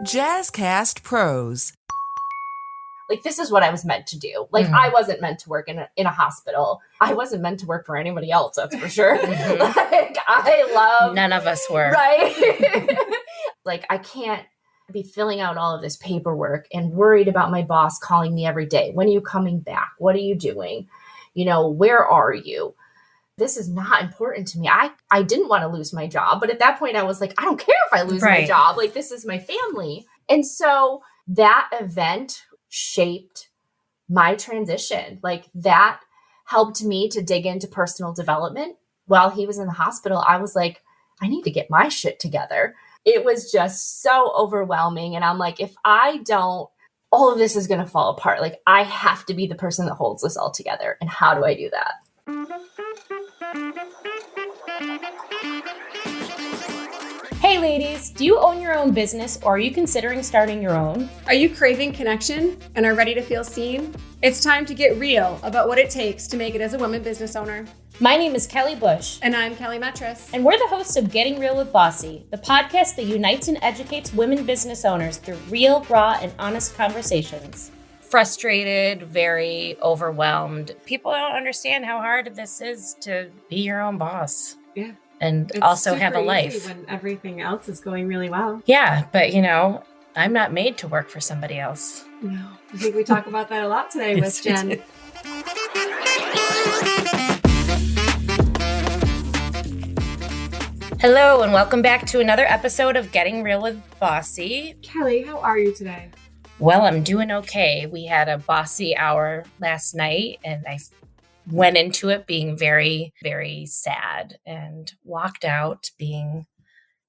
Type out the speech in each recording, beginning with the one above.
Jazzcast Pros. Like, this is what I was meant to do. Like, I wasn't meant to work in a hospital. I wasn't meant to work for anybody else, that's for sure. Like, I love... None of us were. Right? Like, I can't be filling out all of this paperwork and worried about my boss calling me every day. When are you coming back? What are you doing? You know, where are you? This is not important to me. I didn't want to lose my job. But at that point, I was like, I don't care if I lose my job. Like, this is my family. And so that event shaped my transition. Like, that helped me to dig into personal development. While he was in the hospital, I was like, I need to get my shit together. It was just so overwhelming. And I'm like, if I don't, all of this is going to fall apart. Like, I have to be the person that holds this all together. And how do I do that? Hey ladies, do you own your own business or are you considering starting your own? Are you craving connection and are ready to feel seen? It's time to get real about what it takes to make it as a woman business owner. My name is Kelly Bush. And I'm Kelly Metris. And we're the hosts of Getting Real with Bossy, the podcast that unites and educates women business owners through real, raw, and honest conversations. Frustrated, very overwhelmed. People don't understand how hard this is to be your own boss. Yeah. And it's also have a life. Easy when everything else is going really well. Yeah, but you know, I'm not made to work for somebody else. No, I think we talk about that a lot today with Jen. Hello, and welcome back to another episode of Getting Real with Bossy. Kelly, how are you today? Well, I'm doing okay. We had a bossy hour last night, and I went into it being very, very sad and walked out being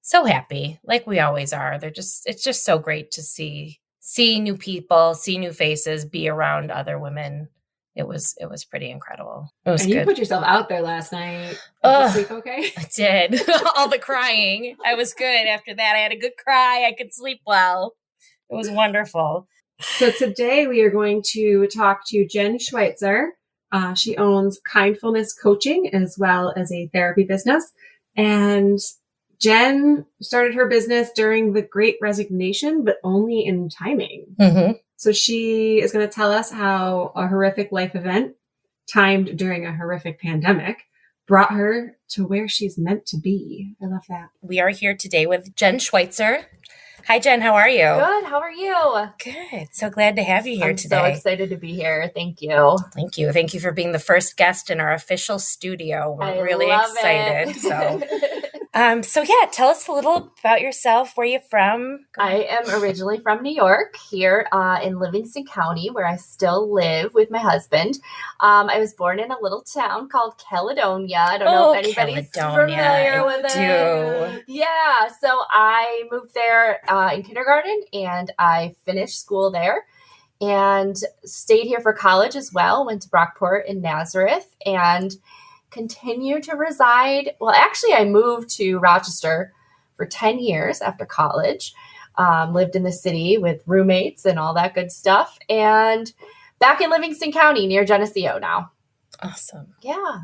so happy, like we always are. It's just so great to see new people, see new faces, be around other women. It was pretty incredible. It was and good. You put yourself out there last night. Did you sleep okay? I did. All the crying. I was good after that. I had a good cry. I could sleep well. It was wonderful. So today we are going to talk to Jen Schwytzer. She owns Kindfulness Coaching as well as a therapy business. And Jen started her business during the Great Resignation, but only in timing. Mm-hmm. So she is going to tell us how a horrific life event timed during a horrific pandemic brought her to where she's meant to be. I love that. We are here today with Jen Schwytzer. Hi, Jen. How are you? Good. How are you? Good. So glad to have you here today. I'm so excited to be here. Thank you. Thank you. Thank you for being the first guest in our official studio. We're really excited. So yeah, tell us a little about yourself. Where are you from? I am originally from New York, here in Livingston County, where I still live with my husband. I was born in a little town called Caledonia. I don't know if anybody's familiar with it. Yeah, so I moved there in kindergarten, and I finished school there and stayed here for college as well. Went to Brockport in Nazareth and continue to reside. Well, actually, I moved to Rochester for 10 years after college, lived in the city with roommates and all that good stuff, and back in Livingston County near Geneseo now. Awesome. Yeah.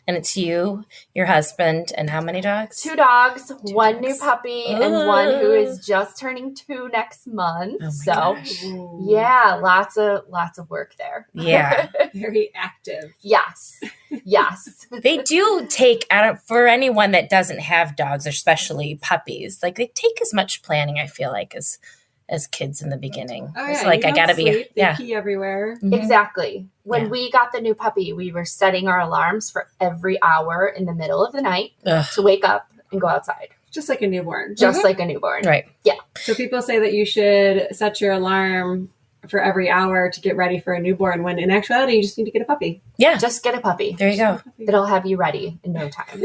And it's you, your husband, and how many dogs? 2 dogs, one new puppy, and one who is just turning 2 next month. Oh so, gosh. Yeah, lots of work there. Yeah. Very active. Yes. They do take, for anyone that doesn't have dogs, especially puppies, like they take as much planning, I feel like, as kids in the beginning. Oh, it's yeah, like, I gotta be, they pee everywhere. Mm-hmm. Exactly. When we got the new puppy, we were setting our alarms for every hour in the middle of the night to wake up and go outside. Just like a newborn. Just like a newborn. Right. Yeah. So people say that you should set your alarm for every hour to get ready for a newborn, when in actuality, you just need to get a puppy. Yeah. Just get a puppy. There you go. It'll have you ready in no time.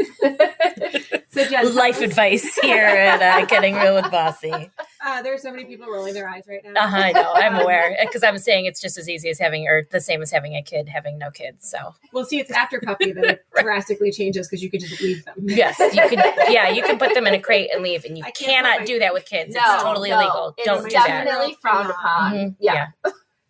So Jen, life advice here at Getting Real with Bossy. There are so many people rolling their eyes right now. I know. I'm aware, because I'm saying it's just as easy as having, or the same as having a kid, having no kids. So we'll see. It's after puppy that it drastically changes, because you could just leave them. Yes, you could. Yeah, you can put them in a crate and leave, and you cannot do that with kids. It's totally illegal. Don't do that. Definitely frowned upon. Mm-hmm. Yeah.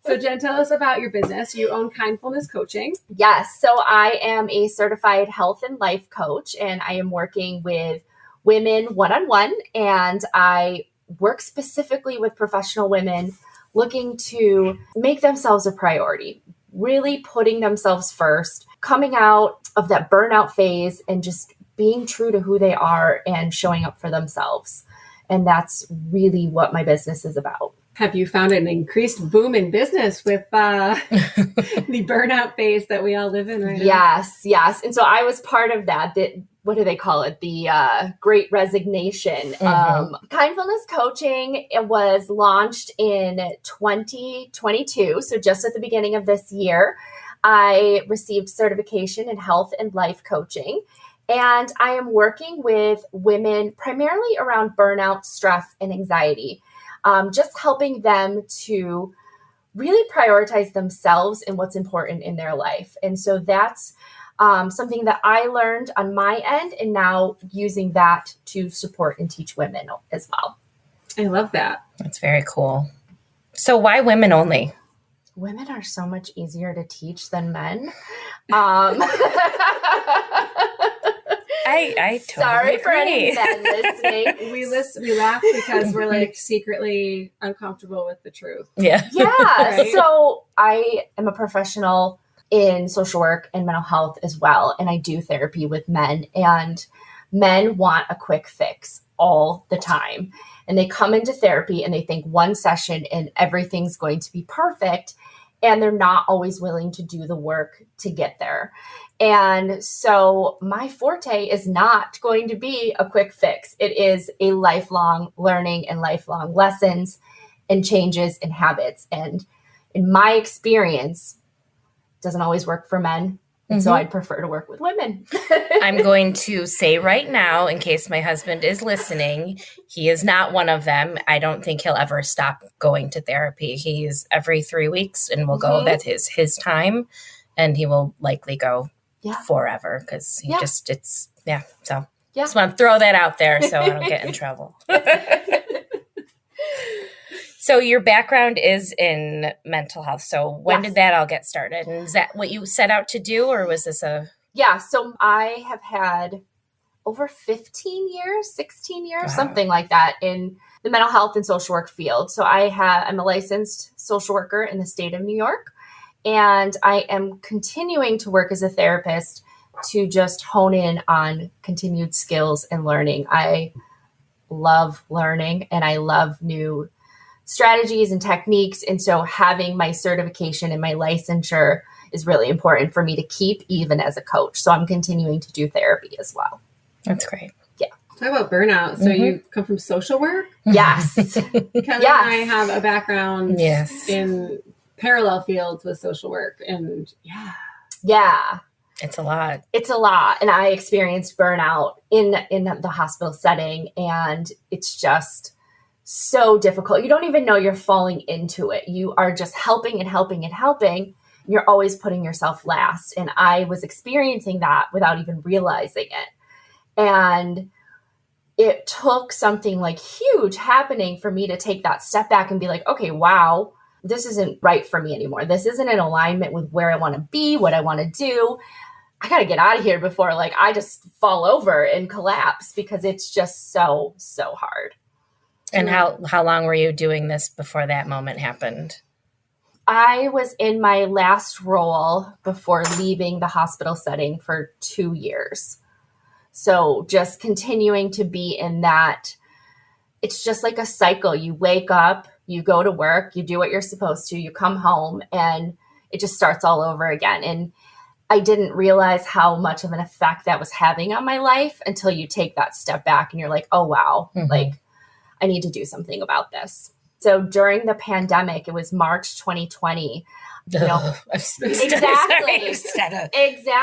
So Jen, tell us about your business. You own Kindfulness Coaching. Yes. So I am a certified health and life coach, and I am working with women one-on-one, and I work specifically with professional women looking to make themselves a priority, really putting themselves first, coming out of that burnout phase and just being true to who they are and showing up for themselves. And that's really what my business is about. Have you found an increased boom in business with the burnout phase that we all live in right now? Yes. And so I was part of that. What do they call it? The Great Resignation. Kindfulness Coaching, it was launched in 2022. So just at the beginning of this year, I received certification in health and life coaching. And I am working with women primarily around burnout, stress, and anxiety. Just helping them to really prioritize themselves and what's important in their life. And so that's something that I learned on my end, and now using that to support and teach women as well. I love that. That's very cool. So why women only? Women are so much easier to teach than men. I totally Sorry agree. for any men listening. We laugh because we're like secretly uncomfortable with the truth. Yeah. Yeah. Right? So I am a professional in social work and mental health as well. And I do therapy with men, and men want a quick fix all the time. And they come into therapy and they think one session and everything's going to be perfect. And they're not always willing to do the work to get there. And so my forte is not going to be a quick fix. It is a lifelong learning and lifelong lessons and changes in habits. And in my experience, it doesn't always work for men. And so I'd prefer to work with women. I'm going to say right now, in case my husband is listening, he is not one of them. I don't think he'll ever stop going to therapy. He's every 3 weeks and will go. That is his time. And he will likely go forever because he just, So just want to throw that out there so I don't get in trouble. So your background is in mental health. So when did that all get started? And is that what you set out to do, or was this a... Yeah, so I have had over 15 years, 16 years, something like that in the mental health and social work field. So I'm a licensed social worker in the state of New York, and I am continuing to work as a therapist to just hone in on continued skills and learning. I love learning and I love new strategies and techniques. And so having my certification and my licensure is really important for me to keep even as a coach. So I'm continuing to do therapy as well. That's great. Yeah. Talk about burnout. So you come from social work? Yes. Kelly and I have a background in parallel fields with social work. And yeah. It's a lot. It's a lot. And I experienced burnout in the hospital setting. And it's just so difficult. You don't even know you're falling into it. You are just helping and helping and helping. You're always putting yourself last. And I was experiencing that without even realizing it. And it took something like huge happening for me to take that step back and be like, okay, wow, this isn't right for me anymore. This isn't in alignment with where I want to be, what I want to do. I got to get out of here before I just fall over and collapse, because it's just so hard. And how long were you doing this before that moment happened? I was in my last role before leaving the hospital setting for 2 years. So just continuing to be in that, it's just like a cycle. You wake up, you go to work, you do what you're supposed to, you come home, and it just starts all over again. And I didn't realize how much of an effect that was having on my life until you take that step back and you're like, oh, wow, I need to do something about this. So during the pandemic, it was March 2020. Exactly.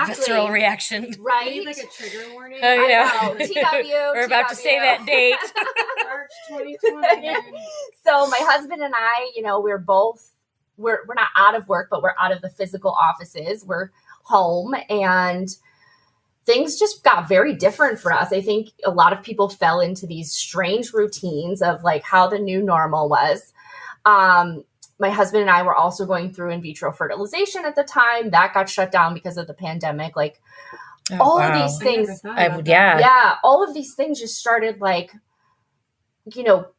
Visceral reaction. Right? Like a trigger warning. Oh, yeah. I know. TW. We're about to say that date. March 2020. So my husband and I, we're not out of work, but we're out of the physical offices. We're home, and things just got very different for us. I think a lot of people fell into these strange routines of how the new normal was. My husband and I were also going through in vitro fertilization at the time. That got shut down because of the pandemic. All of these things. Yeah. All of these things just started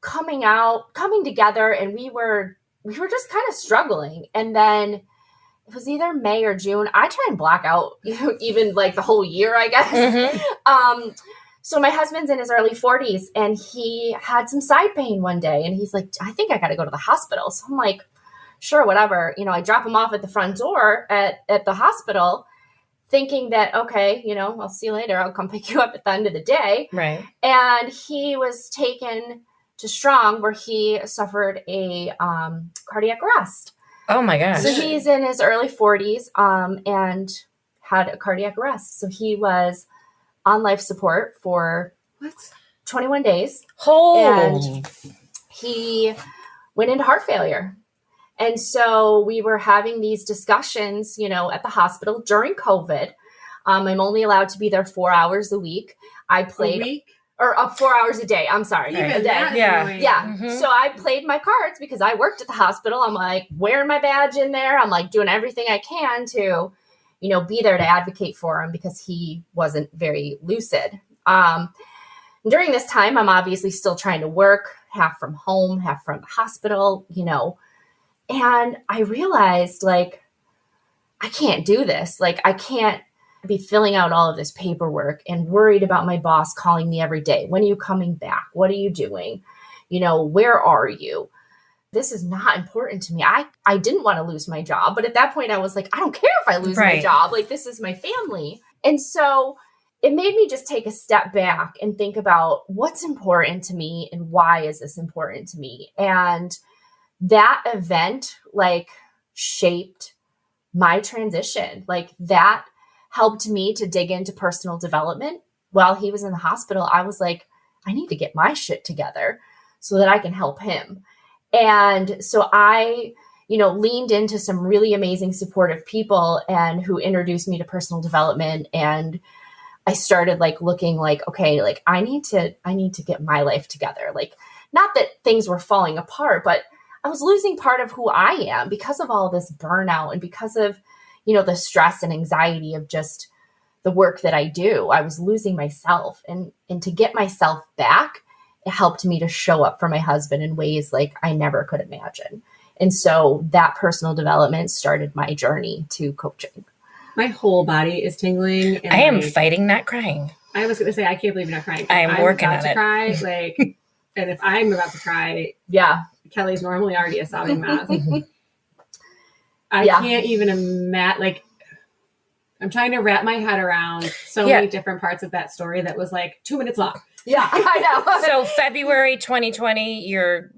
coming together, and we were just kind of struggling. And then it was either May or June. I try and block out, even like the whole year, I guess. Mm-hmm. So my husband's in his early 40s, and he had some side pain one day, and he's like, I think I got to go to the hospital. So I'm like, sure, whatever. I drop him off at the front door at the hospital, thinking that, okay, I'll see you later. I'll come pick you up at the end of the day. Right. And he was taken to Strong, where he suffered a cardiac arrest. Oh my gosh. So he's in his early 40s and had a cardiac arrest. So he was on life support for 21 days. And he went into heart failure. And so we were having these discussions, at the hospital during COVID. I'm only allowed to be there 4 hours a week. I played... A week? Or 4 hours a day. I'm sorry. Right. A day. Yeah. Mm-hmm. So I played my cards because I worked at the hospital. I'm like wearing my badge in there. I'm like doing everything I can to, be there to advocate for him because he wasn't very lucid. During this time, I'm obviously still trying to work, half from home, half from the hospital, and I realized I can't do this. I can't be filling out all of this paperwork and worried about my boss calling me every day. When are you coming back? What are you doing? Where are you? This is not important to me. I didn't want to lose my job, but at that point I was like, I don't care if I lose my job. This is my family. And so it made me just take a step back and think about what's important to me and why is this important to me? And that event shaped my transition. That helped me to dig into personal development. While he was in the hospital, I was like, I need to get my shit together so that I can help him. And so I, leaned into some really amazing supportive people and who introduced me to personal development. And I started looking okay, I need to get my life together. Not that things were falling apart, but I was losing part of who I am because of all this burnout and because of, the stress and anxiety of just the work that I do. I was losing myself, and to get myself back, it helped me to show up for my husband in ways I never could imagine. And so that personal development started my journey to coaching. My whole body is tingling. And I am fighting not crying. I was going to say, I can't believe you're not crying. I'm working on it. I'm about to cry, and if I'm about to cry, Kelly's normally already a sobbing mess. I can't even imagine, I'm trying to wrap my head around so many different parts of that story that was 2 minutes long. Yeah, I know. So February 2020, you're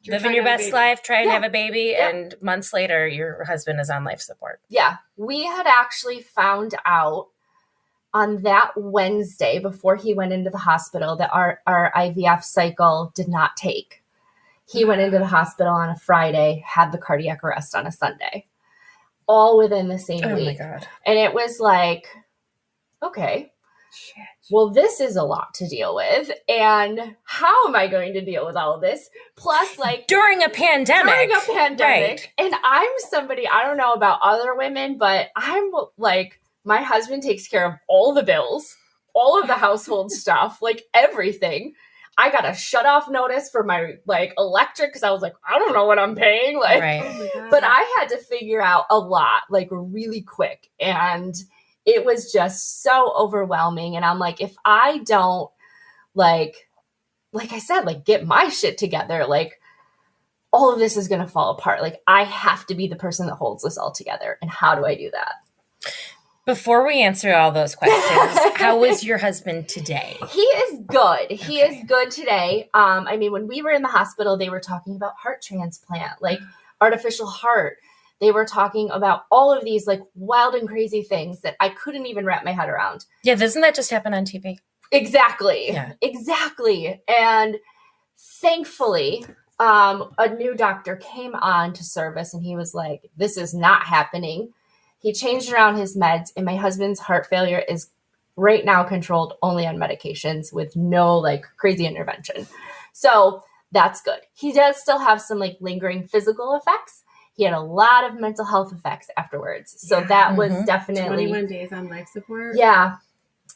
living your best life, trying to have a baby, and months later, your husband is on life support. Yeah. We had actually found out on that Wednesday before he went into the hospital that our IVF cycle did not take. He went into the hospital on a Friday, had the cardiac arrest on a Sunday, all within the same week. Oh my God. And it was okay. Shit. Well, this is a lot to deal with. And how am I going to deal with all of this? Plus, during a pandemic. Right. And I'm somebody, I don't know about other women, but I'm my husband takes care of all the bills, all of the household stuff, everything. I got a shut off notice for my electric because I was I don't know what I'm paying. Right. But I had to figure out a lot really quick. And it was just so overwhelming. And I'm if I don't I said, get my shit together, all of this is going to fall apart. I have to be the person that holds this all together. And how do I do that? Before we answer all those questions, how is your husband today? He is good. He is good today. When we were in the hospital, they were talking about heart transplant, artificial heart. They were talking about all of these wild and crazy things that I couldn't even wrap my head around. Yeah, doesn't that just happen on TV? Exactly. Yeah. Exactly. And thankfully, a new doctor came on to service and he was this is not happening. He changed around his meds, and my husband's heart failure is right now controlled only on medications with no crazy intervention. So that's good. He does still have some lingering physical effects. He had a lot of mental health effects afterwards. So that was definitely 21 days on life support. Yeah.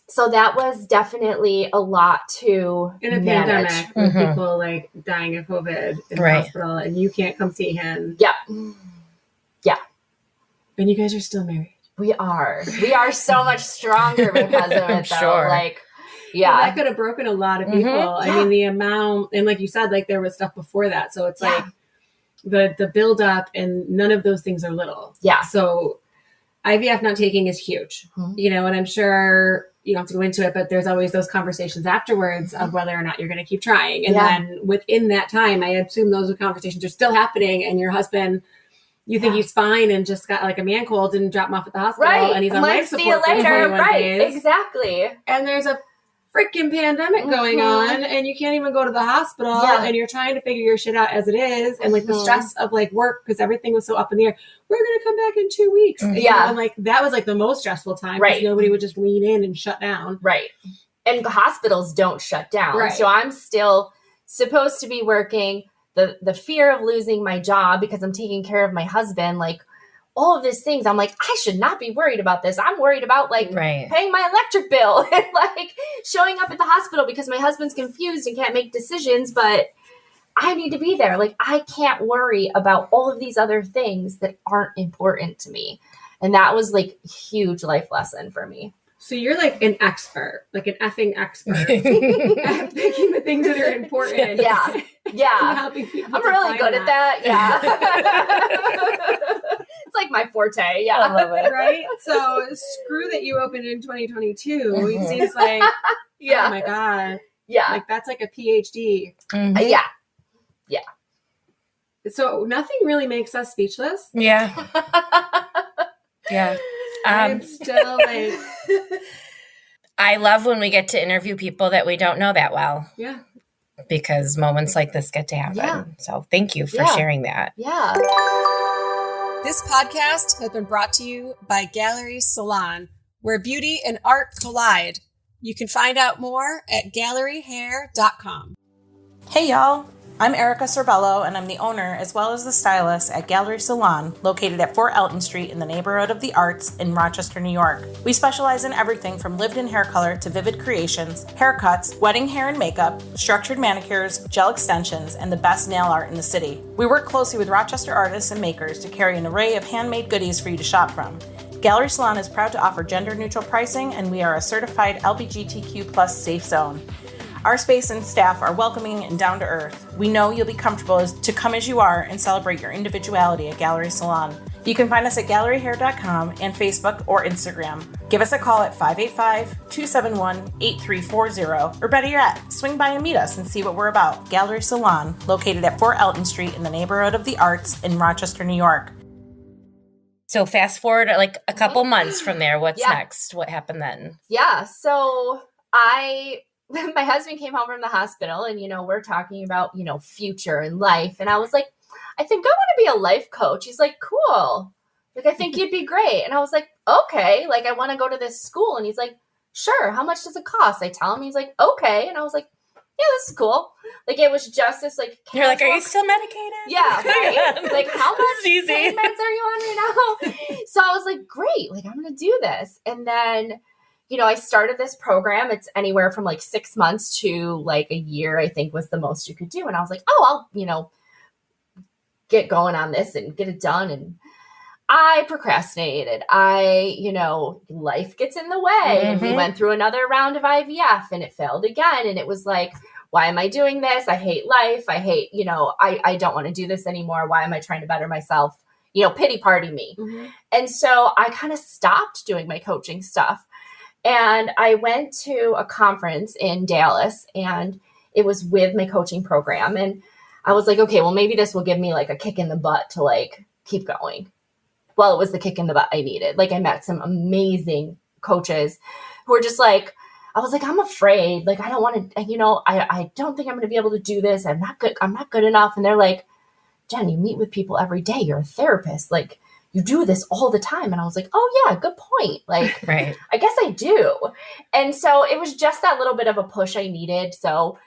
So that was definitely a lot to in a manage. pandemic with people like dying of COVID in the hospital and you can't come see him. Yeah. Yeah. And you guys are still married. We are so much stronger because of it though. Sure. Like, yeah. Well, that could have broken a lot of people. I mean, the amount, and like you said, like there was stuff before that. So it's like the build up and none of those things are little. Yeah. So IVF not taking is huge, you know, and I'm sure you don't have to go into it, but there's always those conversations afterwards of whether or not you're going to keep trying. And then within that time, I assume those conversations are still happening and your husband, you think he's fine and just got like a man cold, didn't drop him off at the hospital and he's on life support see you later. for 21 days. Exactly. And there's a freaking pandemic going on and you can't even go to the hospital and you're trying to figure your shit out as it is. And like the stress of like work, because everything was so up in the air. We're going to come back in 2 weeks. And, you know, and like, that was like the most stressful time. Because nobody would just lean in and shut down. Right. And hospitals don't shut down. Right. So I'm still supposed to be working. The fear of losing my job because I'm taking care of my husband, like all of these things. I'm like, I should not be worried about this. I'm worried about like paying my electric bill and like showing up at the hospital because my husband's confused and can't make decisions, but I need to be there. Like I can't worry about all of these other things that aren't important to me. And that was like a huge life lesson for me. So you're like an expert, like an effing expert at picking the things that are important. Yeah. Helping people I'm really good at that. Yeah. It's like my forte. Yeah. I love it. Right? So screw that you opened in 2022. It seems like, oh my God. Yeah. Like that's like a PhD. Yeah. Yeah. So nothing really makes us speechless. Yeah. Yeah. I'm still like, I love when we get to interview people that we don't know that well. Yeah. Because moments like this get to happen. Yeah. So thank you for sharing that. Yeah. This podcast has been brought to you by Gallery Salon, where beauty and art collide. You can find out more at galleryhair.com. Hey y'all, I'm Erica Sorbello and I'm the owner as well as the stylist at Gallery Salon, located at 4 Elton Street in the neighborhood of the Arts in Rochester, New York. We specialize in everything from lived-in hair color to vivid creations, haircuts, wedding hair and makeup, structured manicures, gel extensions, and the best nail art in the city. We work closely with Rochester artists and makers to carry an array of handmade goodies for you to shop from. Gallery Salon is proud to offer gender-neutral pricing, and we are a certified LGBTQ+ safe zone. Our space and staff are welcoming and down to earth. We know you'll be comfortable to come as you are and celebrate your individuality at Gallery Salon. You can find us at galleryhair.com and Facebook or Instagram. Give us a call at 585-271-8340, or better yet, swing by and meet us and see what we're about. Gallery Salon, located at 4 Elton Street in the neighborhood of the Arts in Rochester, New York. So fast forward like a couple months from there. What's next? What happened then? Yeah. So my husband came home from the hospital and, you know, we're talking about, you know, future and life. And I was like, I think I want to be a life coach. He's like, cool. Like, I think you'd be great. And I was like, okay, like I want to go to this school. And he's like, sure. How much does it cost? I tell him, he's like, okay. And I was like, yeah, this is cool. Like, it was just this, like, casual. You're like, are you still medicated? Yeah, right? Like, how much easy. pain meds are you on right now? So I was like, great, like, I'm going to do this. And then, you know, I started this program. It's anywhere from like 6 months to like a year, I think was the most you could do. And I was like, oh, I'll, you know, get going on this and get it done. And I procrastinated. You know, life gets in the way. And we went through another round of IVF and it failed again. And it was like, why am I doing this? I hate life. I hate, you know, I don't want to do this anymore. Why am I trying to better myself? You know, pity party me. And so I kind of stopped doing my coaching stuff. And I went to a conference in Dallas and it was with my coaching program. And I was like, okay, well, maybe this will give me like a kick in the butt to like keep going. Well, it was the kick in the butt I needed. Like I met some amazing coaches who were just like, I was like, I'm afraid. Like, I don't want to, you know, I don't think I'm going to be able to do this. I'm not good enough. And they're like, Jen, you meet with people every day. You're a therapist. Like, you do this all the time. And I was like, oh yeah, good point. Like, right. I guess I do. And so it was just that little bit of a push I needed. So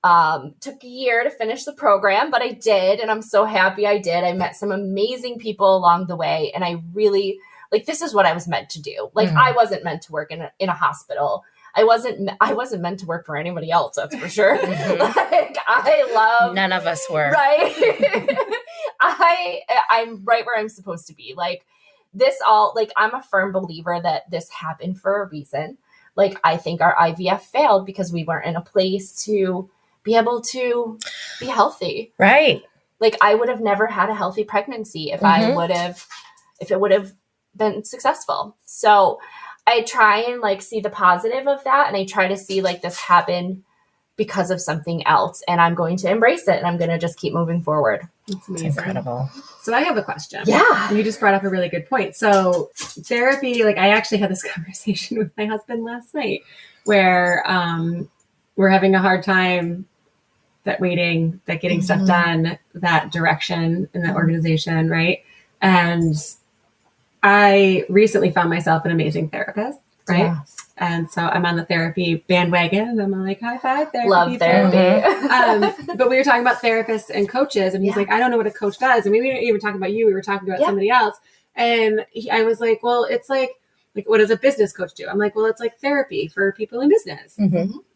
took a year to finish the program, but I did. And I'm so happy I did. I met some amazing people along the way. And I really, like, this is what I was meant to do. Like, I wasn't meant to work in a hospital. I wasn't meant to work for anybody else, that's for sure. Like, I love, none of us were. right. I'm right where I'm supposed to be. Like, this all, like, I'm a firm believer that this happened for a reason. Like, I think our IVF failed because we weren't in a place to be able to be healthy. Right. Like, I would have never had a healthy pregnancy if it would have been successful. So I try and like see the positive of that. And I try to see like this happen because of something else. And I'm going to embrace it. And I'm going to just keep moving forward. It's amazing. Incredible. So I have a question. Yeah. You just brought up a really good point. So therapy, like I actually had this conversation with my husband last night where we're having a hard time getting stuff done, that direction in that organization, right? And I recently found myself an amazing therapist, right? Yes. And so I'm on the therapy bandwagon and I'm like, high five, therapy. Love therapy. But we were talking about therapists and coaches and he's like, I don't know what a coach does. And we didn't even talk about you. We were talking about somebody else. And I was like, well, it's like, what does a business coach do? I'm like, well, it's like therapy for people in business.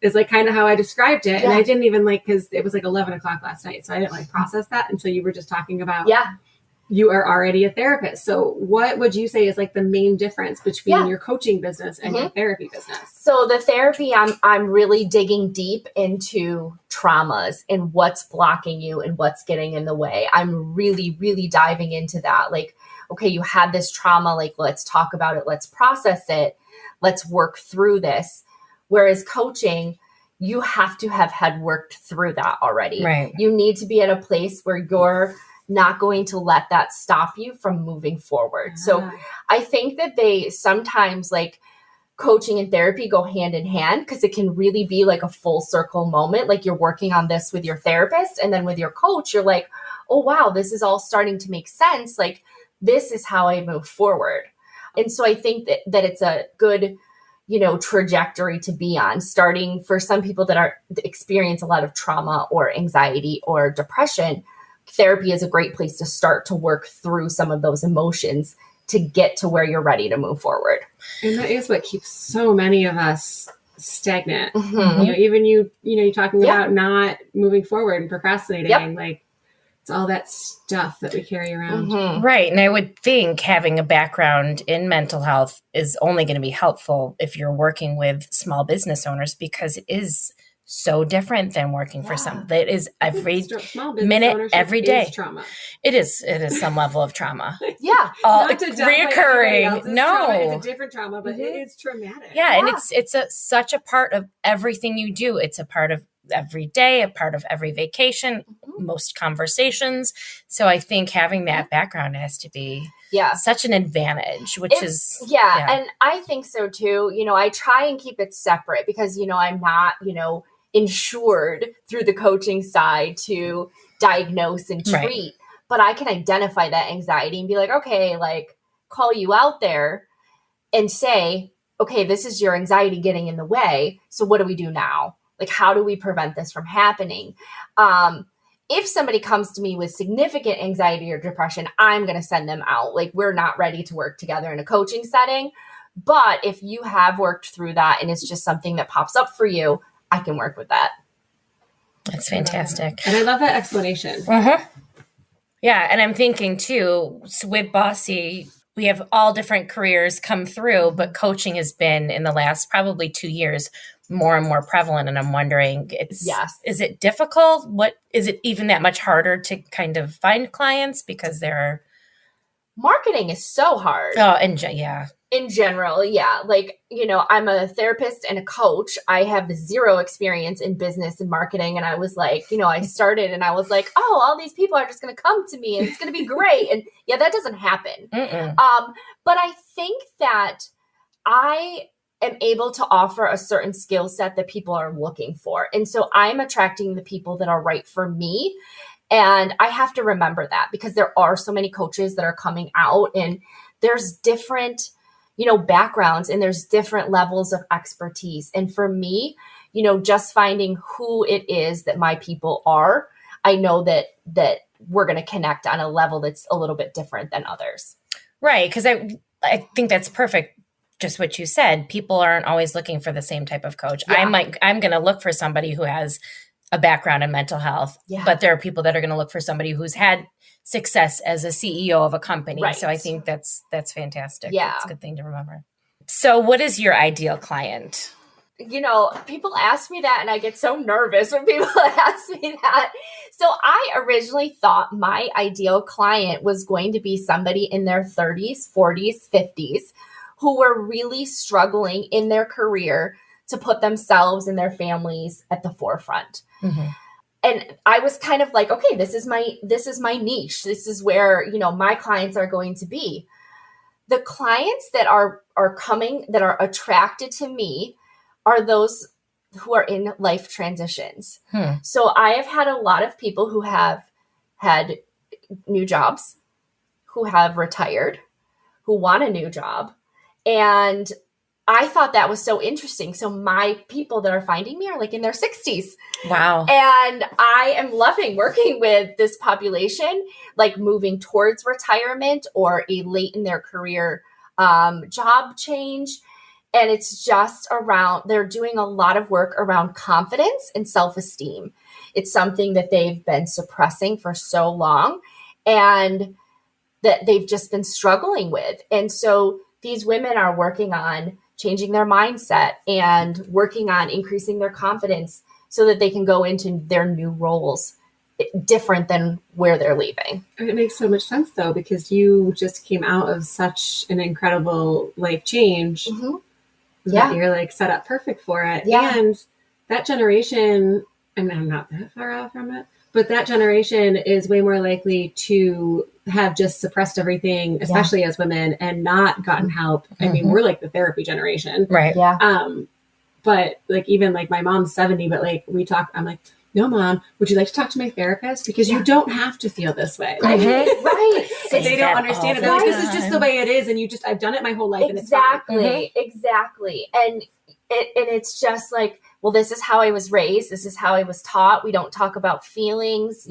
It's like kind of how I described it. And I didn't even because it was like 11 o'clock last night. So I didn't like process that until you were just talking about, you are already a therapist. So what would you say is like the main difference between your coaching business and your therapy business? So the therapy, I'm really digging deep into traumas and what's blocking you and what's getting in the way. I'm really, really diving into that. Like, okay, you had this trauma, like, let's talk about it. Let's process it. Let's work through this. Whereas coaching, you have to have had worked through that already. Right. You need to be at a place where you're not going to let that stop you from moving forward. So I think that they sometimes like coaching and therapy go hand in hand because it can really be like a full circle moment. Like you're working on this with your therapist and then with your coach, you're like, oh, wow, this is all starting to make sense. Like this is how I move forward. And so I think that it's a good, trajectory to be on, starting for some people that experience a lot of trauma or anxiety or depression. Therapy is a great place to start to work through some of those emotions to get to where you're ready to move forward. And that is what keeps so many of us stagnant. Even you talking about not moving forward and procrastinating, like it's all that stuff that we carry around. Right. And I would think having a background in mental health is only going to be helpful if you're working with small business owners because it is so different than working for some. That is every minute, every day. Trauma. It is some level of trauma. Not to reoccurring. No, it's a different trauma, but it is traumatic. And it's such a part of everything you do. It's a part of every day, a part of every vacation, most conversations. So I think having that background has to be such an advantage, and I think so too. I try and keep it separate because, I'm not, insured through the coaching side to diagnose and treat, but I can identify that anxiety and be like, okay, like call you out there and say, okay, this is your anxiety getting in the way. So what do we do now? Like, how do we prevent this from happening? If somebody comes to me with significant anxiety or depression, I'm going to send them out. Like, we're not ready to work together in a coaching setting. But if you have worked through that and it's just something that pops up for you, I can work with that. That's fantastic. And I love that explanation. Yeah. And I'm thinking too, with Bossy, we have all different careers come through, but coaching has been in the last probably 2 years more and more prevalent. And I'm wondering, is it difficult? Is it even that much harder to kind of find clients because marketing is so hard. Oh, in general, like, I'm a therapist and a coach. I have zero experience in business and marketing. And I was like, I started and I was like, oh, all these people are just going to come to me and it's going to be great. And that doesn't happen. But I think that I am able to offer a certain skill set that people are looking for. And so I'm attracting the people that are right for me. And I have to remember that because there are so many coaches that are coming out and there's different backgrounds and there's different levels of expertise. And for me, just finding who it is that my people are, I know that we're going to connect on a level that's a little bit different than others. Right. Because I think that's perfect. just what you said, people aren't always looking for the same type of coach. Yeah. I'm going to look for somebody who has a background in mental health, but there are people that are going to look for somebody who's had success as a CEO of a company. Right. So I think that's fantastic. Yeah. That's a good thing to remember. So what is your ideal client? People ask me that and I get so nervous when people ask me that. So I originally thought my ideal client was going to be somebody in their 30s, 40s, 50s who were really struggling in their career to put themselves and their families at the forefront. Mm-hmm. And I was kind of like, okay, this is my niche. This is where, my clients are going to be. The clients that are coming, that are attracted to me, are those who are in life transitions. So I have had a lot of people who have had new jobs, who have retired, who want a new job. And I thought that was so interesting. So my people that are finding me are like in their 60s. Wow. And I am loving working with this population, like moving towards retirement or a late in their career job change. And it's just they're doing a lot of work around confidence and self-esteem. It's something that they've been suppressing for so long and that they've just been struggling with. And so these women are working on changing their mindset and working on increasing their confidence so that they can go into their new roles different than where they're leaving. And it makes so much sense though, because you just came out of such an incredible life change. Mm-hmm. Yeah. That you're like set up perfect for it. Yeah. And that generation, and I'm not that far off from it, but that generation is way more likely to have just suppressed everything, especially as women, and not gotten help. I mean, we're like the therapy generation. Right. Yeah. But like, even like my mom's 70, but like we talk, I'm like, no, Mom, would you like to talk to my therapist? Because you don't have to feel this way. Like, right. They don't understand it. They're like, this is just the way it is. And I've done it my whole life. Exactly. And it's fine. Exactly. And it's just like, well, this is how I was raised. This is how I was taught. We don't talk about feelings.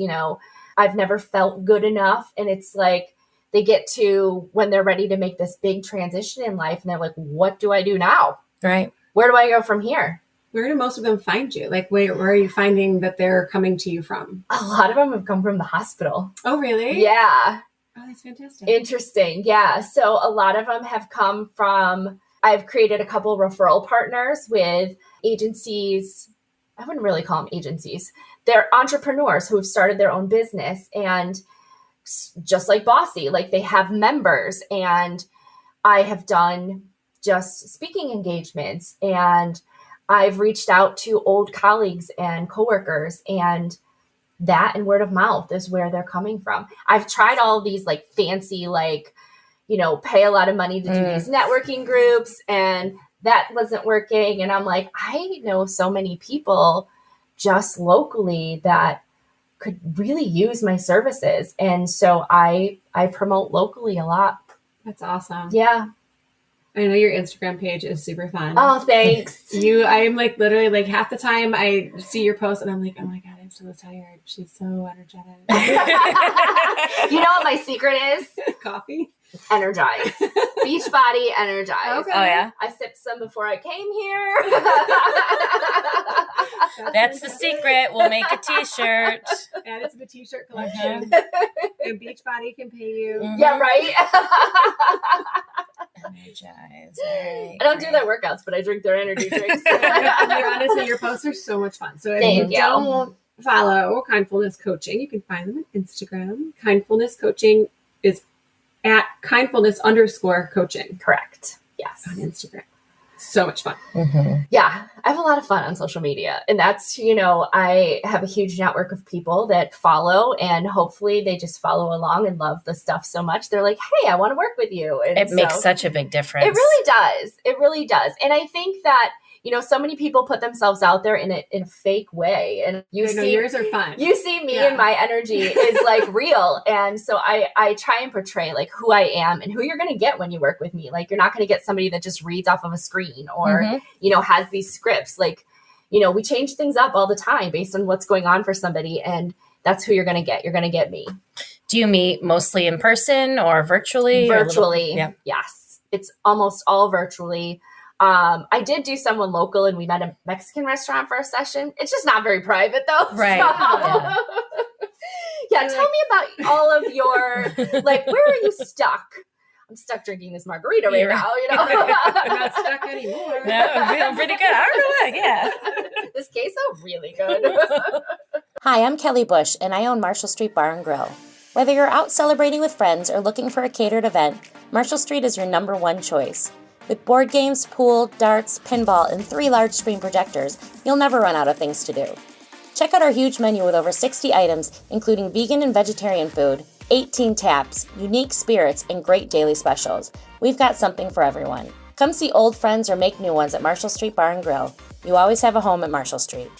I've never felt good enough. And it's like, they get to when they're ready to make this big transition in life. And they're like, what do I do now? Right. Where do I go from here? Where do most of them find you? Like, where are you finding that they're coming to you from? A lot of them have come from the hospital. Oh, really? Yeah. Oh, that's fantastic. Interesting. Yeah. So a lot of them have come from, I've created a couple referral partners with agencies. I wouldn't really call them agencies. They're entrepreneurs who have started their own business, and just like Bossy, like they have members, and I have done just speaking engagements, and I've reached out to old colleagues and coworkers, and that and word of mouth is where they're coming from. I've tried all these like fancy, pay a lot of money to do these networking groups, and that wasn't working. And I'm like, I know so many people just locally that could really use my services. And so I promote locally a lot. That's awesome. Yeah. I know your Instagram page is super fun. Oh, thanks. I'm like literally like half the time I see your post and I'm like, oh my God, I'm so tired. She's so energetic. You know what my secret is? Coffee. Energized. Beachbody Energized. Okay. Oh, yeah. I sipped some before I came here. That's the secret. We'll make a t-shirt. Add it to the t-shirt collection. And Beachbody can pay you. Yeah, right? Energize. Right, I don't do their workouts, but I drink their energy drinks. Honestly, your posts are so much fun. So if Thank you you. don't follow Kindfulness Coaching, you can find them on Instagram. Kindfulness Coaching is at kindfulness_coaching. Correct. Yes. On Instagram. So much fun. Yeah, I have a lot of fun on social media. And that's, I have a huge network of people that follow, and hopefully they just follow along and love the stuff so much. They're like, hey, I want to work with you. And It makes such a big difference. It really does. It really does. And I think that, so many people put themselves out there in a fake way. And yours are fun. You see me and my energy is like real. And so I try and portray like who I am and who you're going to get when you work with me. Like, you're not going to get somebody that just reads off of a screen or, has these scripts. Like, we change things up all the time based on what's going on for somebody. And that's who you're going to get. You're going to get me. Do you meet mostly in person or virtually? Virtually. Yeah. Yes. It's almost all virtually. I did do someone local, and we met a Mexican restaurant for a session. It's just not very private though. Right. So. Yeah, tell me about all of your, like, where are you stuck? I'm stuck drinking this margarita right now, you know? I'm not stuck anymore. No, I'm feeling pretty good. I don't know what, yeah. This queso really good. Hi, I'm Kelly Bush, and I own Marshall Street Bar and Grill. Whether you're out celebrating with friends or looking for a catered event, Marshall Street is your number one choice. With board games, pool, darts, pinball, and 3 large screen projectors, you'll never run out of things to do. Check out our huge menu with over 60 items, including vegan and vegetarian food, 18 taps, unique spirits, and great daily specials. We've got something for everyone. Come see old friends or make new ones at Marshall Street Bar and Grill. You always have a home at Marshall Street.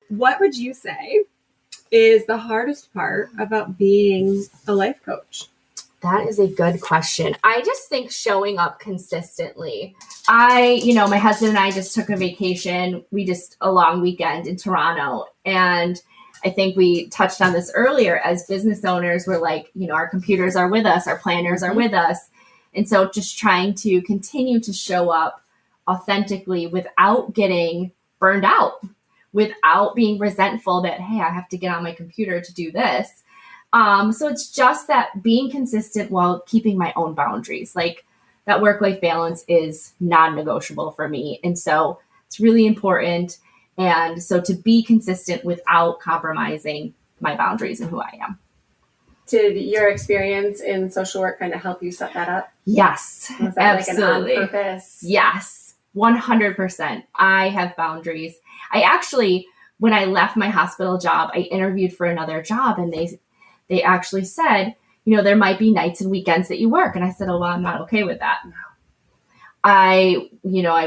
What would you say is the hardest part about being a life coach? That is a good question. I just think showing up consistently. My husband and I just took a vacation. A long weekend in Toronto. And I think we touched on this earlier. As business owners, we're like, our computers are with us, our planners are with us. And so just trying to continue to show up authentically without getting burned out, without being resentful that, hey, I have to get on my computer to do this. So it's just that being consistent while keeping my own boundaries. Like, that work-life balance is non-negotiable for me. And so it's really important. And so to be consistent without compromising my boundaries and who I am. Did your experience in social work kind of help you set that up? Yes, Was that absolutely. Like an on purpose? Yes, 100%. I have boundaries. I actually, when I left my hospital job, I interviewed for another job, and they actually said, there might be nights and weekends that you work. And I said, oh, well, I'm not okay with that. No. I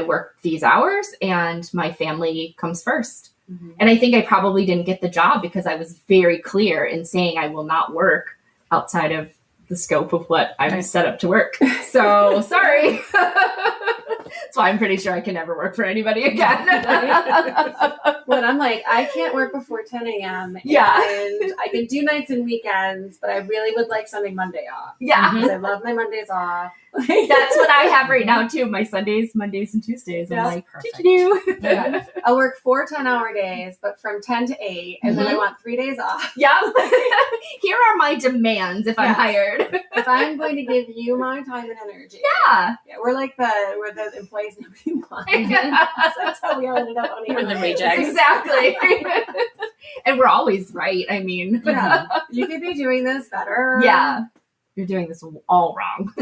work these hours and my family comes first. Mm-hmm. And I think I probably didn't get the job because I was very clear in saying I will not work outside of the scope of what I'm set up to work. So sorry. So I'm pretty sure I can never work for anybody again. When I'm like, I can't work before 10 a.m. Yeah. And I can do nights and weekends, but I really would like Sunday, Monday off. Yeah. Because I love my Mondays off. That's what I have right now too. My Sundays, Mondays, and Tuesdays. I'm like, yeah. I'll work 4 10-hour days, but from 10 to 8, and then I want 3 days off. Yep. Here are my demands if I'm hired. If I'm going to give you my time and energy. Yeah. We're the employees nobody wants. That's how we all ended up on here. We're the rejects. Exactly. And we're always right. I mean, yeah. You could be doing this better. Yeah. You're doing this all wrong.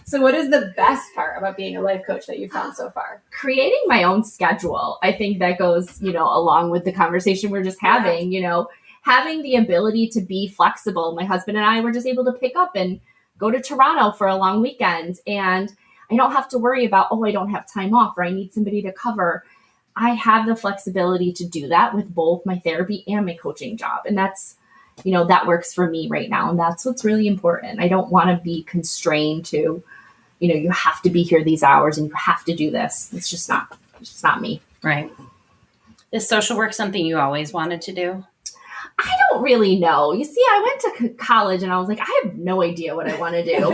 So what is the best part about being a life coach that you've found so far? Creating my own schedule. I think that goes, along with the conversation we're just having, having the ability to be flexible. My husband and I were just able to pick up and go to Toronto for a long weekend. And I don't have to worry about, I don't have time off or I need somebody to cover. I have the flexibility to do that with both my therapy and my coaching job. And that's, that works for me right now. And that's what's really important. I don't want to be constrained to, you have to be here these hours and you have to do this. It's just not me. Right. Is social work something you always wanted to do? I don't really know. You see, I went to college and I was like, I have no idea what I want to do.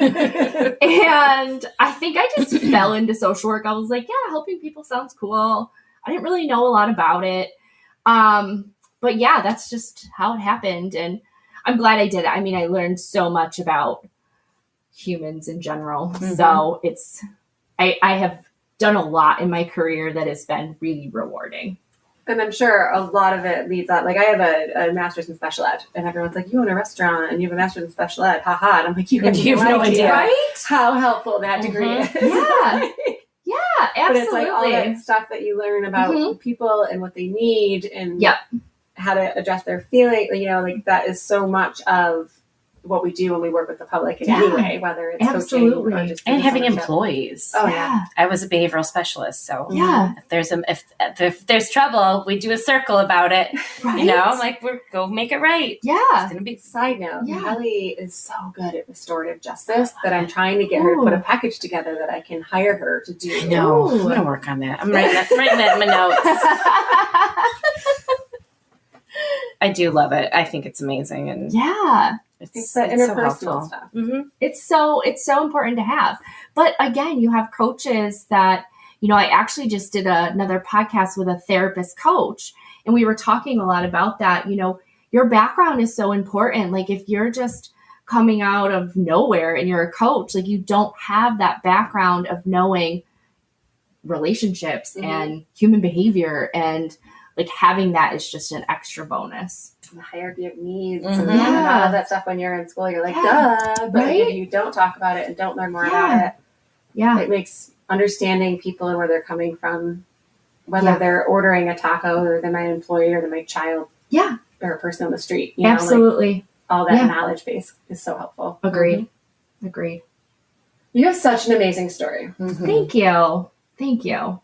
And I think I just fell into social work. I was like, yeah, helping people sounds cool. I didn't really know a lot about it. But yeah, that's just how it happened. And I'm glad I did it. I mean, I learned so much about humans in general. Mm-hmm. So I have done a lot in my career that has been really rewarding. And I'm sure a lot of it leads up. Like, I have a master's in special ed, and everyone's like, you own a restaurant and you have a master's in special ed. Ha ha. And I'm like, you have no idea. Right? How helpful that degree is. Yeah. Yeah, absolutely. But it's like all that stuff that you learn about people and what they need and how to address their feelings. Like that is so much of what we do when we work with the public in any way, whether it's coaching or just and having employees. Oh yeah. I was a behavioral specialist, so if there's trouble, we do a circle about it. Right? I'm like, we're go make it right. Yeah. It's gonna be. Side note, Kelly is so good at restorative justice that I'm trying to get her to put a package together that I can hire her to do. No, I'm gonna work on that. I'm writing that in my notes. I do love it. I think it's amazing, and It's the so interpersonal helpful. stuff. Mm-hmm. It's so important to have. But again, you have coaches that, I actually just did another podcast with a therapist coach, and we were talking a lot about that. Your background is so important. Like if you're just coming out of nowhere and you're a coach, like you don't have that background of knowing relationships and human behavior, and like having that is just an extra bonus. The hierarchy of needs Mhm. and all of that stuff when you're in school, you're like, duh. But Right? if you don't talk about it and don't learn more about it, it makes understanding people and where they're coming from, whether they're ordering a taco or they're my employee or they're my child or a person on the street. Absolutely. All that knowledge base is so helpful. Agreed. You have such an amazing story. Mm-hmm. Thank you.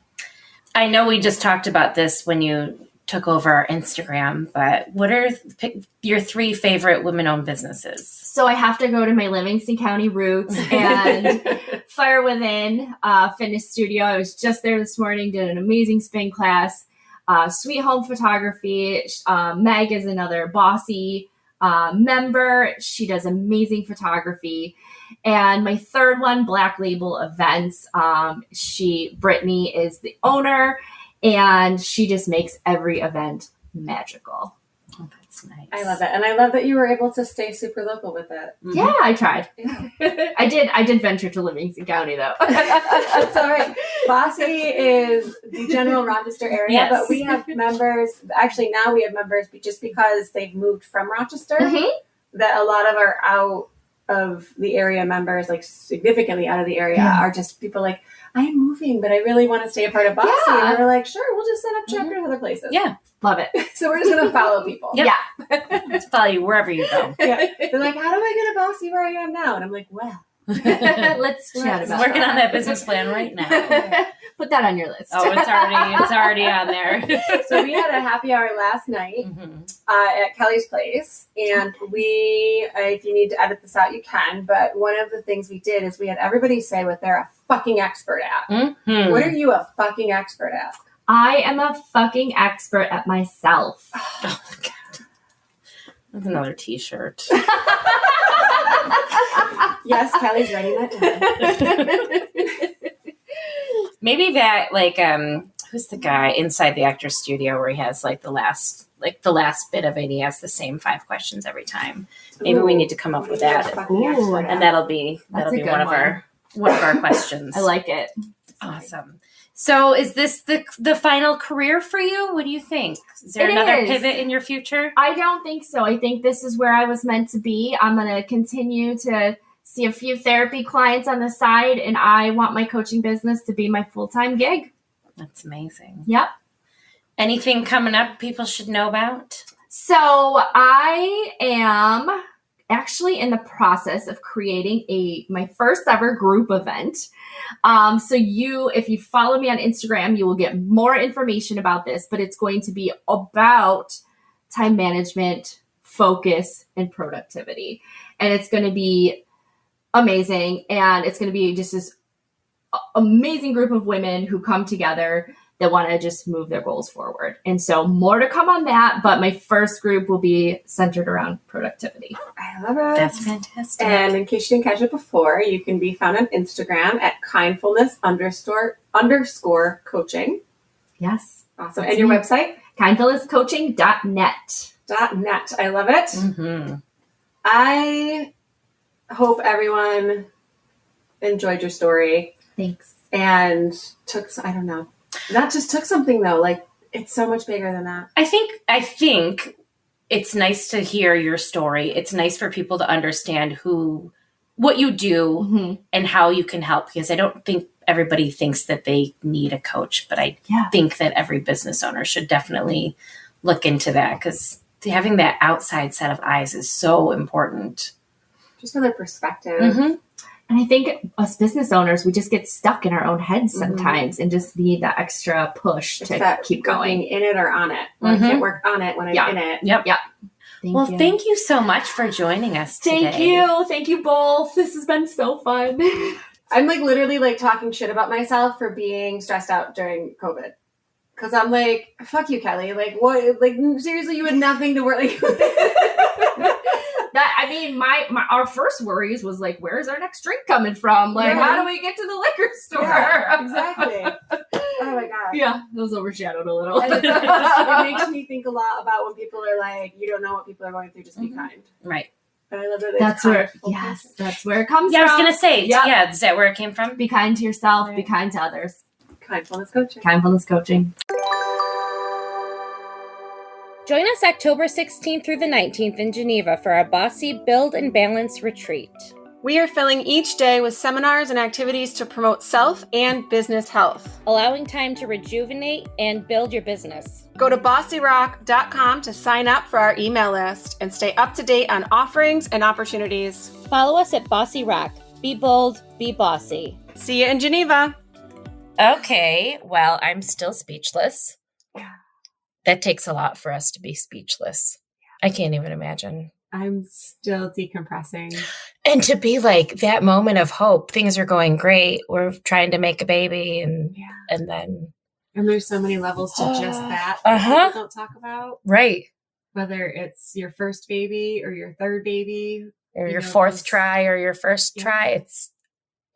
I know we just talked about this when you took over our Instagram, but what are your 3 favorite women-owned businesses? So I have to go to my Livingston County roots and Fire Within Fitness Studio. I was just there this morning, did an amazing spin class. Sweet Home Photography. Meg is another Bossy member. She does amazing photography. And my third one, Black Label Events. Brittany is the owner, and she just makes every event magical. Oh, that's nice. I love it. And I love that you were able to stay super local with it. Mm-hmm. Yeah, I tried. Yeah. I did venture to Livingston County though. That's all right. Bossy is the general Rochester area, Yes. but we have members. Actually, now we have members just because they've moved from Rochester. That a lot of our out of the area members, like significantly out of the area, are just people like, I'm moving, but I really want to stay a part of Bossy. Yeah. And we're like, sure, we'll just set up chapters other places. Yeah. Love it. So we're just going to follow people. Yep. Yeah. Let's follow you wherever you go. Yeah. They're like, how do I get a Bossy where I am now? And I'm like, well, Let's chat about Working that. on that business plan right now. Put that on your list. Oh, it's already on there. so we had a happy hour last night at Kelly's place, and we, if you need to edit this out, you can, but one of the things we did is we had everybody say what they're a fucking expert at. Mm-hmm. What are you a fucking expert at? I am a fucking expert at myself. Oh, my God. That's another t-shirt. Yes, Kelly's writing that down. Maybe that, like, who's the guy inside the actor's studio where he has like the last bit of it, he has the same 5 questions every time. Maybe we need to come up with that, Ooh, and that'll be a one good of our questions. I like it. Awesome. So is this the final career for you? What do you think? Is there another pivot in your future? I don't think so. I think this is where I was meant to be. I'm going to continue to see a few therapy clients on the side, and I want my coaching business to be my full-time gig. That's amazing. Yep. Anything coming up people should know about? So I am actually in the process of creating my first ever group event. So if you follow me on Instagram, you will get more information about this, but it's going to be about time management, focus, and productivity. And it's going to be amazing. And it's going to be just this amazing group of women who come together that want to just move their goals forward. And so more to come on that, but my first group will be centered around productivity. I love it. That's fantastic. And in case you didn't catch it before, you can be found on Instagram at kindfulness__ coaching. Yes. Awesome. And your website? kindfulnesscoaching.net. .net. I love it. Mm-hmm. I hope everyone enjoyed your story. Thanks. And not just took something though, like it's so much bigger than that. I think it's nice to hear your story. It's nice for people to understand what you do and how you can help, because I don't think everybody thinks that they need a coach, but I think that every business owner should definitely look into that, because having that outside set of eyes is so important. Just another perspective. Mm-hmm. And I think us business owners, we just get stuck in our own heads sometimes and just need that extra push to keep going. In it or on it. Well, I can't work on it when I'm in it. Yep. Thank you so much for joining us today. Thank you. Thank you both. This has been so fun. I'm like literally like talking shit about myself for being stressed out during COVID. Cause I'm like, fuck you, Kelly. Like what? Like seriously, you had nothing to work. Like I mean, our first worries was like, where's our next drink coming from? Like, how do we get to the liquor store? Yeah, exactly. Oh my God. Yeah, it was overshadowed a little. And it makes me think a lot about when people are like, you don't know what people are going through, just be kind. Right. And I love that. That's where it comes from. I was going to say, yeah, is that where it came from? Be kind to yourself, be kind to others. Kindfulness coaching. Kindfulness coaching. Join us October 16th through the 19th in Geneva for our Bossy Build and Balance Retreat. We are filling each day with seminars and activities to promote self and business health, allowing time to rejuvenate and build your business. Go to bossyrock.com to sign up for our email list and stay up to date on offerings and opportunities. Follow us at Bossy Rock. Be bold, be bossy. See you in Geneva. Okay, well, I'm still speechless. That takes a lot for us to be speechless. I can't even imagine. I'm still decompressing. And to be like that moment of hope, things are going great. We're trying to make a baby and then. And there's so many levels to just that people don't talk about. Right. Whether it's your first baby or your third baby. Or your fourth try or your first try.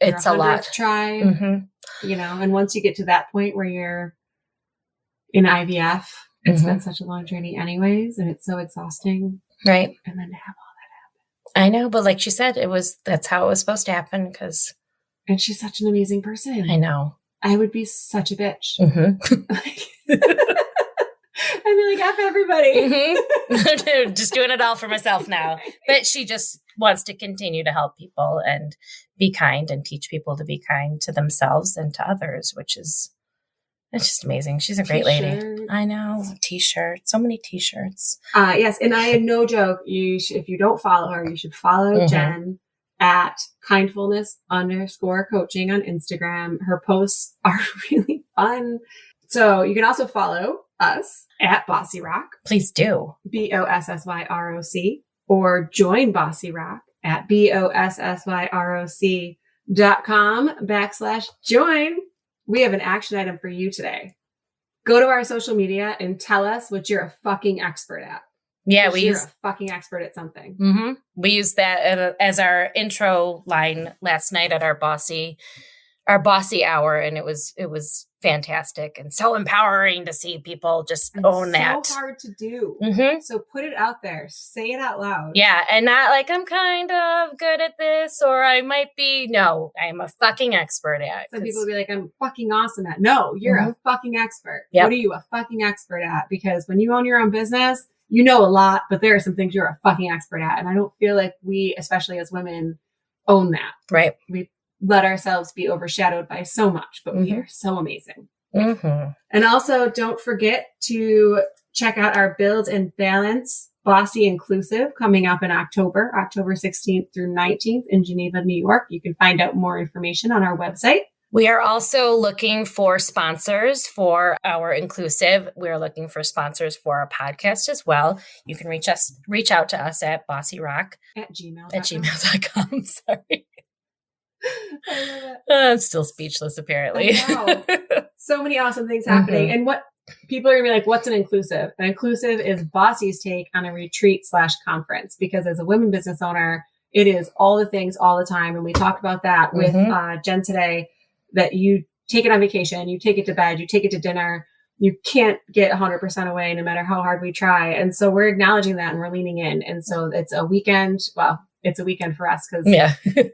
It's a lot. Try. Mm-hmm. And once you get to that point where you're in IVF, it's been such a long journey anyways, and it's so exhausting. Right. And then to have all that happen. I know, but like she said, that's how it was supposed to happen and she's such an amazing person. I know. I would be such a bitch. Mm-hmm. I'd be like, F everybody. Mm-hmm. Just doing it all for myself now. But she just wants to continue to help people and be kind and teach people to be kind to themselves and to others, which is it's just amazing. She's a great lady. I know. T-shirt. So many T-shirts. Yes. And I had no joke. If you don't follow her, you should follow Jen at kindfulness_coaching on Instagram. Her posts are really fun. So you can also follow us at Bossy Rock. Please do. BOSSYROC. Or join Bossy Rock at BOSSYROC.com/join. We have an action item for you today. Go to our social media and tell us what you're a fucking expert at. Yeah, you're a fucking expert at something. Mm-hmm. We used that as our intro line last night at our bossy hour, and it was fantastic and so empowering to see people just own that. So hard to do. Mm-hmm. So put it out there. Say it out loud. Yeah, and not like I'm kind of good at this or I might be. No, I'm a fucking expert at. Some people will be like, I'm fucking awesome at. No, you're a fucking expert. Yep. What are you a fucking expert at? Because when you own your own business, you know a lot, but there are some things you're a fucking expert at. And I don't feel like we, especially as women, own that. Right. We let ourselves be overshadowed by so much, but we are so amazing. Mm-hmm. And also don't forget to check out our Build and Balance Bossy Inclusive coming up in October 16th through 19th in Geneva, New York. You can find out more information on our website. We are also looking for sponsors for our inclusive. We're looking for sponsors for our podcast as well. You can reach out to us at bossyrock at gmail.com. At gmail.com. Sorry. I love it. I'm still speechless, apparently. So many awesome things happening. And what people are going to be like, what's an inclusive? An inclusive is Bossy's take on a retreat/conference, because as a women business owner, it is all the things all the time. And we talked about that with Jen today, that you take it on vacation, you take it to bed, you take it to dinner. You can't get 100% away no matter how hard we try. And so we're acknowledging that and we're leaning in. And so it's a weekend. Well, it's a weekend for us because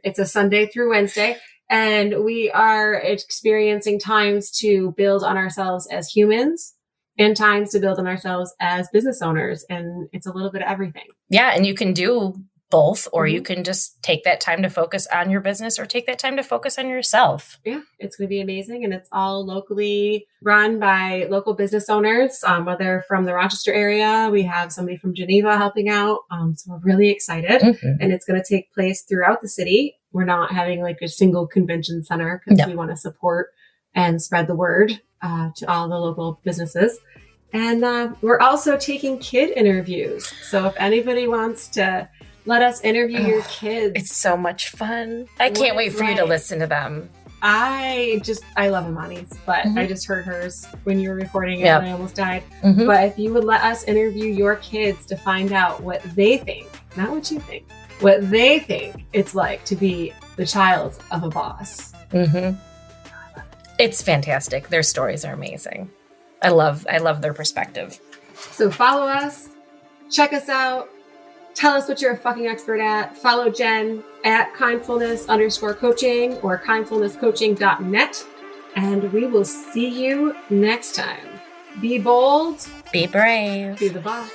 it's a Sunday through Wednesday. And we are experiencing times to build on ourselves as humans and times to build on ourselves as business owners. And it's a little bit of everything. Yeah. And you can do both, or you can just take that time to focus on your business or take that time to focus on yourself. Yeah, it's going to be amazing. And it's all locally run by local business owners, whether from the Rochester area. We have somebody from Geneva helping out. So we're really excited. And it's going to take place throughout the city. We're not having like a single convention center because we want to support and spread the word to all the local businesses. And we're also taking kid interviews. So if anybody wants to let us interview your kids. It's so much fun. I can't wait for you to listen to them. I love Imani's, but I just heard hers when you were recording it and I almost died. But if you would let us interview your kids to find out what they think not what you think, what they think it's like to be the child of a boss. Mm-hmm. It's fantastic. Their stories are amazing. I love their perspective. So follow us, check us out, tell us what you're a fucking expert at. Follow Jen at kindfulness_coaching or kindfulnesscoaching.net. And we will see you next time. Be bold. Be brave. Be the boss.